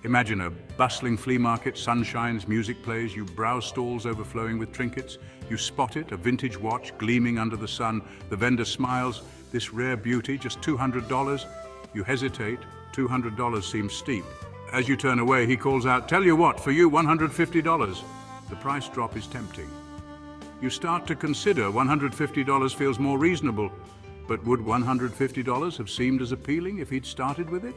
Imagine a bustling flea market, sun shines, music plays, you browse stalls overflowing with trinkets. You spot it, a vintage watch gleaming under the sun. The vendor smiles, this rare beauty, just $200. You hesitate, $200 seems steep. As you turn away, he calls out, tell you what, for you, $150. The price drop is tempting. You start to consider $150 feels more reasonable, but would $150 have seemed as appealing if he'd started with it?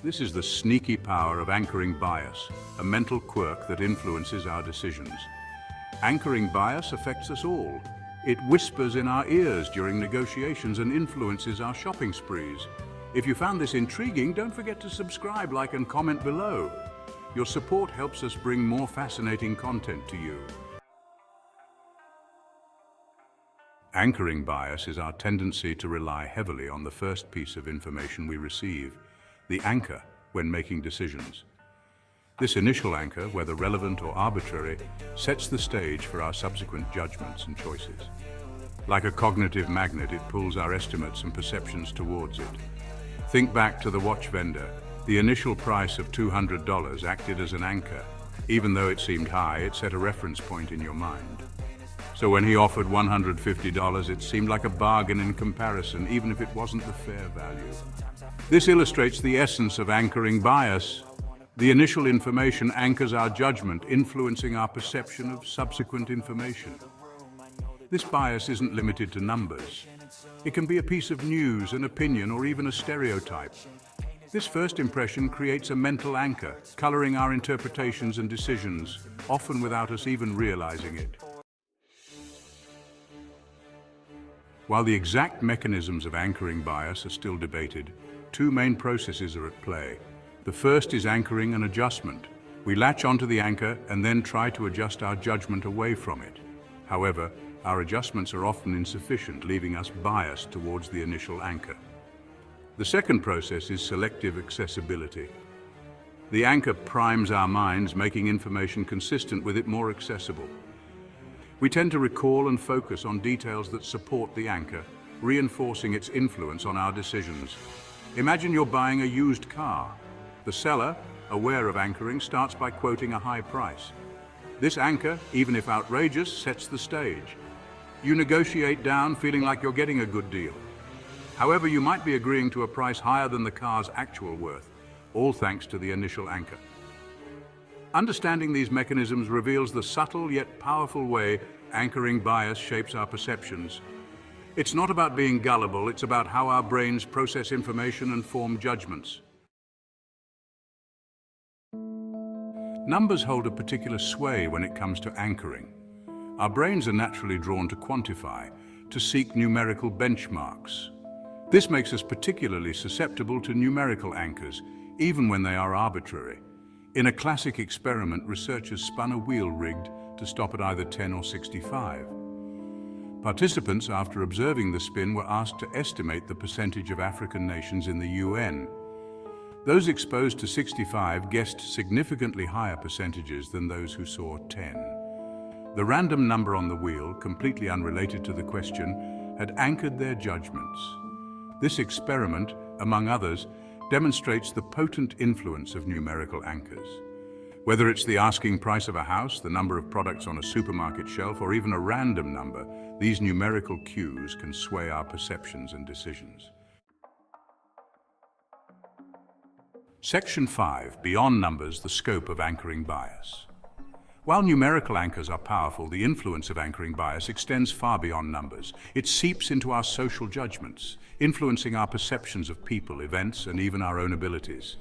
This is the sneaky power of anchoring bias, a mental quirk that influences our decisions. Anchoring bias affects us all. It whispers in our ears during negotiations and influences our shopping sprees. If you found this intriguing, don't forget to subscribe, like, and comment below. Your support helps us bring more fascinating content to you. Anchoring bias is our tendency to rely heavily on the first piece of information we receive, the anchor, when making decisions. This initial anchor, whether relevant or arbitrary, sets the stage for our subsequent judgments and choices. Like a cognitive magnet, it pulls our estimates and perceptions towards it. Think back to the watch vendor. The initial price of $200 acted as an anchor. Even though it seemed high, it set a reference point in your mind. So when he offered $150, it seemed like a bargain in comparison, even if it wasn't the fair value. This illustrates the essence of anchoring bias. The initial information anchors our judgment, influencing our perception of subsequent information. This bias isn't limited to numbers. It can be a piece of news, an opinion, or even a stereotype. This first impression creates a mental anchor, coloring our interpretations and decisions, often without us even realizing it. While the exact mechanisms of anchoring bias are still debated, two main processes are at play. The first is anchoring and adjustment. We latch onto the anchor and then try to adjust our judgment away from it. However, our adjustments are often insufficient, leaving us biased towards the initial anchor. The second process is selective accessibility. The anchor primes our minds, making information consistent with it more accessible. We tend to recall and focus on details that support the anchor, reinforcing its influence on our decisions. Imagine you're buying a used car. The seller, aware of anchoring, starts by quoting a high price. This anchor, even if outrageous, sets the stage. You negotiate down, feeling like you're getting a good deal. However, you might be agreeing to a price higher than the car's actual worth, all thanks to the initial anchor. Understanding these mechanisms reveals the subtle yet powerful way anchoring bias shapes our perceptions. It's not about being gullible, it's about how our brains process information and form judgments. Numbers hold a particular sway when it comes to anchoring. Our brains are naturally drawn to quantify, to seek numerical benchmarks. This makes us particularly susceptible to numerical anchors, even when they are arbitrary. In a classic experiment, researchers spun a wheel rigged to stop at either 10 or 65. Participants, after observing the spin, were asked to estimate the percentage of African nations in the UN. Those exposed to 65 guessed significantly higher percentages than those who saw 10. The random number on the wheel, completely unrelated to the question, had anchored their judgments. This experiment, among others, demonstrates the potent influence of numerical anchors. Whether it's the asking price of a house, the number of products on a supermarket shelf, or even a random number, these numerical cues can sway our perceptions and decisions. Section 5. Beyond numbers, the scope of anchoring bias. While numerical anchors are powerful, the influence of anchoring bias extends far beyond numbers. It seeps into our social judgments, influencing our perceptions of people, events, and even our own abilities.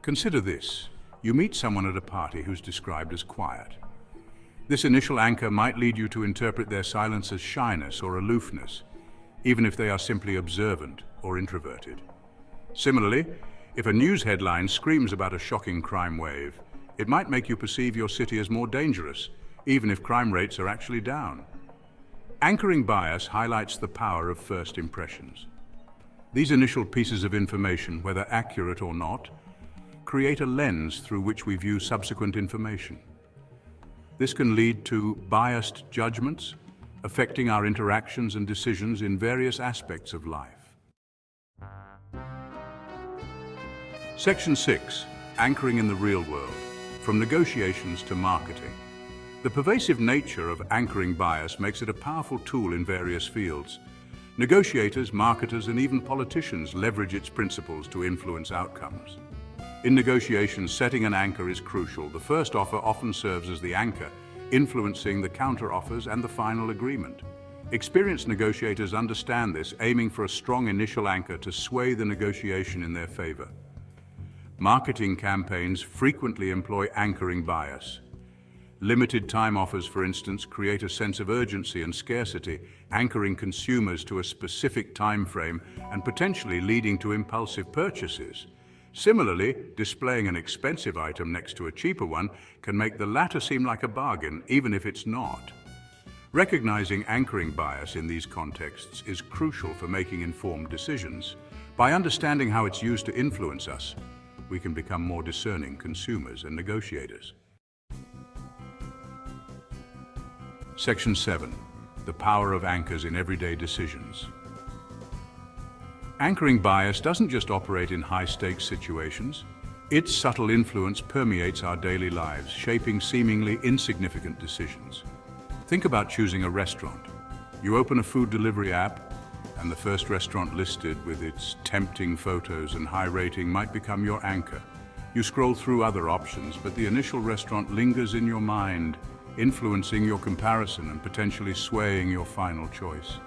Consider this. You meet someone at a party who's described as quiet. This initial anchor might lead you to interpret their silence as shyness or aloofness, even if they are simply observant or introverted. Similarly, if a news headline screams about a shocking crime wave, it might make you perceive your city as more dangerous, even if crime rates are actually down. Anchoring bias highlights the power of first impressions. These initial pieces of information, whether accurate or not, create a lens through which we view subsequent information. This can lead to biased judgments, affecting our interactions and decisions in various aspects of life. Section 6. Anchoring in the real world. From negotiations to marketing. The pervasive nature of anchoring bias makes it a powerful tool in various fields. Negotiators, marketers, and even politicians leverage its principles to influence outcomes. In negotiations, setting an anchor is crucial. The first offer often serves as the anchor, influencing the counter-offers and the final agreement. Experienced negotiators understand this, aiming for a strong initial anchor to sway the negotiation in their favor. Marketing campaigns frequently employ anchoring bias. Limited time offers, for instance, create a sense of urgency and scarcity, anchoring consumers to a specific time frame and potentially leading to impulsive purchases. Similarly, displaying an expensive item next to a cheaper one can make the latter seem like a bargain, even if it's not. Recognizing anchoring bias in these contexts is crucial for making informed decisions. By understanding how it's used to influence us, we can become more discerning consumers and negotiators. Section 7. The power of anchors in everyday decisions. Anchoring bias doesn't just operate in high-stakes situations. Its subtle influence permeates our daily lives, shaping seemingly insignificant decisions. Think about choosing a restaurant. You open a food delivery app, and the first restaurant listed with its tempting photos and high rating might become your anchor. You scroll through other options, but the initial restaurant lingers in your mind, influencing your comparison and potentially swaying your final choice.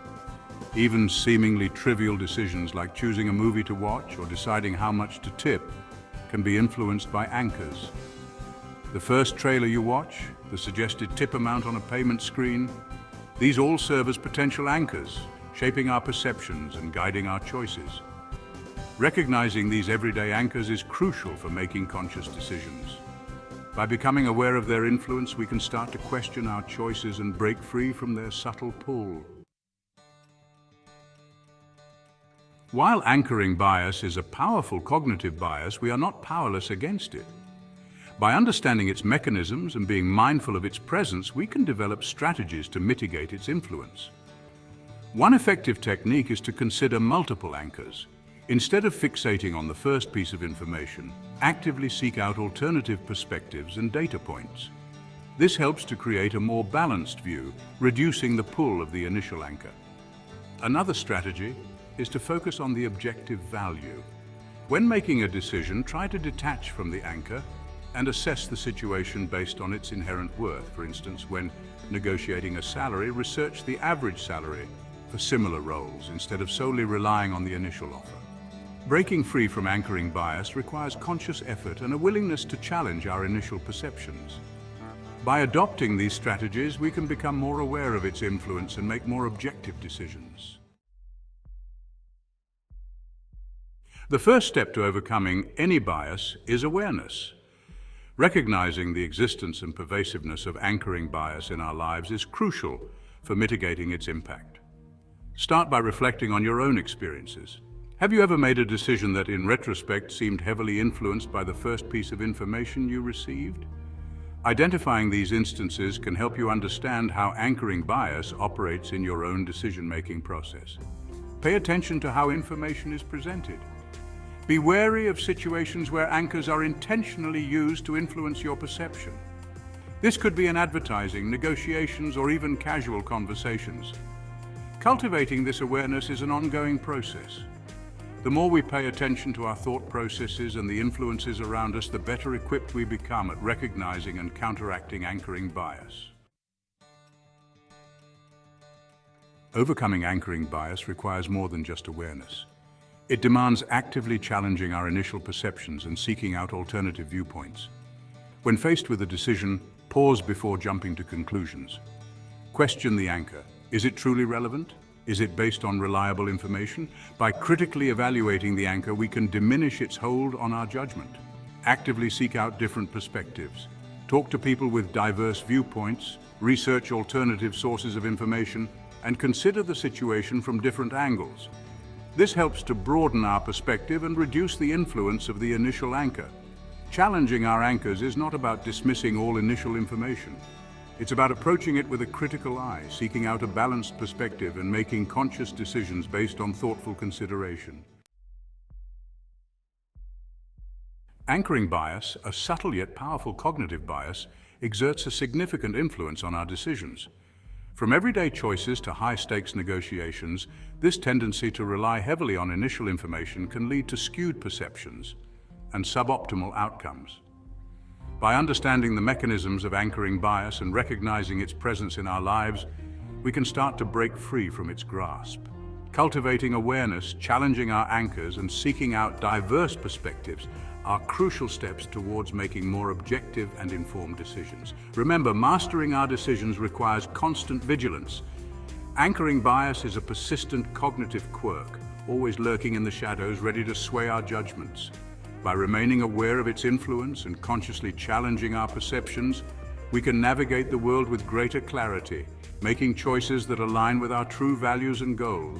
Even seemingly trivial decisions like choosing a movie to watch or deciding how much to tip can be influenced by anchors. The first trailer you watch, the suggested tip amount on a payment screen, these all serve as potential anchors, shaping our perceptions and guiding our choices. Recognizing these everyday anchors is crucial for making conscious decisions. By becoming aware of their influence, we can start to question our choices and break free from their subtle pull. While anchoring bias is a powerful cognitive bias, we are not powerless against it. By understanding its mechanisms and being mindful of its presence, we can develop strategies to mitigate its influence. One effective technique is to consider multiple anchors. Instead of fixating on the first piece of information, actively seek out alternative perspectives and data points. This helps to create a more balanced view, reducing the pull of the initial anchor. Another strategy is to focus on the objective value. When making a decision, try to detach from the anchor and assess the situation based on its inherent worth. For instance, when negotiating a salary, research the average salary for similar roles instead of solely relying on the initial offer. Breaking free from anchoring bias requires conscious effort and a willingness to challenge our initial perceptions. By adopting these strategies, we can become more aware of its influence and make more objective decisions. The first step to overcoming any bias is awareness. Recognizing the existence and pervasiveness of anchoring bias in our lives is crucial for mitigating its impact. Start by reflecting on your own experiences. Have you ever made a decision that, in retrospect, seemed heavily influenced by the first piece of information you received? Identifying these instances can help you understand how anchoring bias operates in your own decision-making process. Pay attention to how information is presented. Be wary of situations where anchors are intentionally used to influence your perception. This could be in advertising, negotiations, or even casual conversations. Cultivating this awareness is an ongoing process. The more we pay attention to our thought processes and the influences around us, the better equipped we become at recognizing and counteracting anchoring bias. Overcoming anchoring bias requires more than just awareness. It demands actively challenging our initial perceptions and seeking out alternative viewpoints. When faced with a decision, pause before jumping to conclusions. Question the anchor. Is it truly relevant? Is it based on reliable information? By critically evaluating the anchor, we can diminish its hold on our judgment. Actively seek out different perspectives. Talk to people with diverse viewpoints, research alternative sources of information, and consider the situation from different angles. This helps to broaden our perspective and reduce the influence of the initial anchor. Challenging our anchors is not about dismissing all initial information. It's about approaching it with a critical eye, seeking out a balanced perspective and making conscious decisions based on thoughtful consideration. Anchoring bias, a subtle yet powerful cognitive bias, exerts a significant influence on our decisions. From everyday choices to high-stakes negotiations, this tendency to rely heavily on initial information can lead to skewed perceptions and suboptimal outcomes. By understanding the mechanisms of anchoring bias and recognizing its presence in our lives, we can start to break free from its grasp. Cultivating awareness, challenging our anchors, and seeking out diverse perspectives are crucial steps towards making more objective and informed decisions. Remember, mastering our decisions requires constant vigilance. Anchoring bias is a persistent cognitive quirk, always lurking in the shadows, ready to sway our judgments. By remaining aware of its influence and consciously challenging our perceptions, we can navigate the world with greater clarity, making choices that align with our true values and goals.